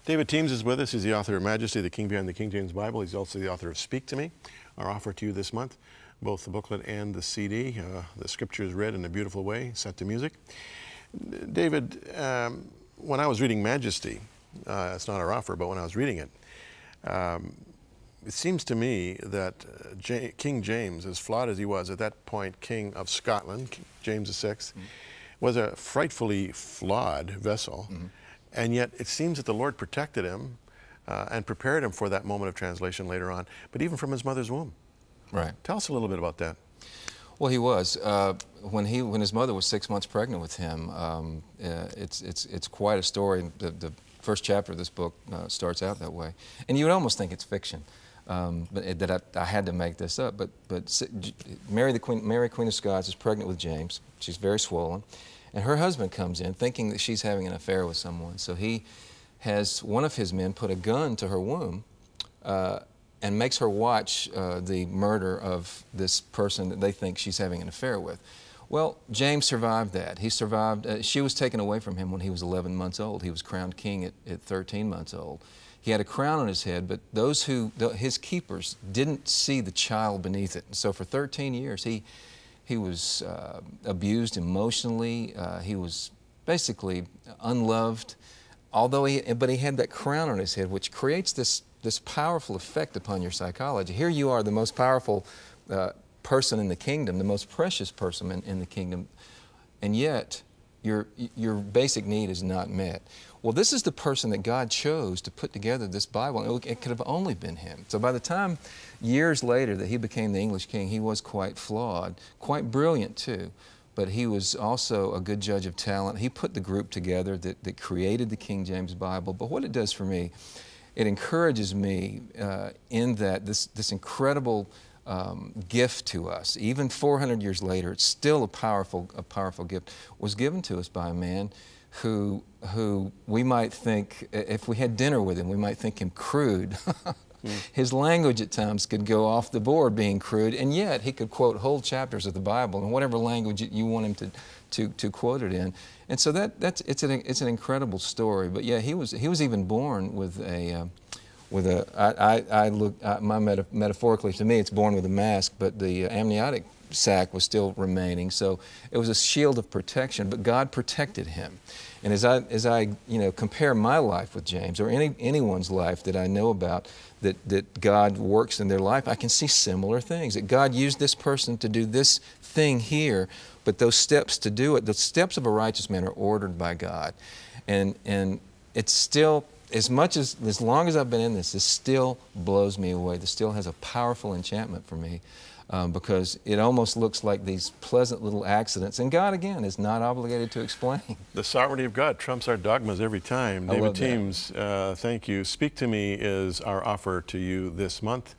David Teems is with us. He's the author of Majesty, the King Behind the King James Bible. He's also the author of Speak to Me, our offer to you this month, both the booklet and the CD. The scripture is read in a beautiful way, set to music. David, when I was reading Majesty, it's not our offer, but when I was reading it, it seems to me that King James, as flawed as he was at that point, King of Scotland, James VI, was a frightfully flawed vessel. And yet it seems that the Lord protected him and prepared him for that moment of translation later on, but even from his mother's womb. Right. Tell us a little bit about that. Well, he was. When his mother was 6 months pregnant with him, it's quite a story. The first chapter of this book starts out that way. And you would almost think it's fiction, but I had to make this up. But Mary, Queen of Scots, is pregnant with James. She's very swollen. And her husband comes in thinking that she's having an affair with someone. So he has one of his men put a gun to her womb and makes her watch the murder of this person that they think she's having an affair with. Well, James survived that. He survived. She was taken away from him when he was 11 months old. He was crowned king at 13 months old. He had a crown on his head, but his keepers didn't see the child beneath it. And so for 13 years, he was abused emotionally. He was basically unloved, but he had that crown on his head, which creates this powerful effect upon your psychology. Here you are, the most powerful person in the kingdom, the most precious person in the kingdom, and yet your basic need is not met. Well, this is the person that God chose to put together this Bible. It could have only been him. So by the time, years later, that he became the English king, he was quite flawed, quite brilliant too, but he was also a good judge of talent. He put the group together that created the King James Bible. But what it does for me, it encourages me in that this incredible gift to us, even 400 years later, it's still a powerful gift, was given to us by a man who we might think, if we had dinner with him, we might think him crude. His language at times could go off the board being crude, and yet he could quote whole chapters of the Bible in whatever language you want him to quote it in. And so it's an incredible story. But yeah, he was even born with metaphorically, to me, it's born with a mask, but the amniotic sac was still remaining. So it was a shield of protection, but God protected him. And as I compare my life with James, or anyone's life that I know about, that God works in their life, I can see similar things. That God used this person to do this thing here, but those steps to do it, the steps of a righteous man are ordered by God. And it's still, as long as I've been in this still blows me away. This still has a powerful enchantment for me. Because it almost looks like these pleasant little accidents, and God, again, is not obligated to explain. The sovereignty of God trumps our dogmas every time. David Teems, thank you. Speak to Me is our offer to you this month.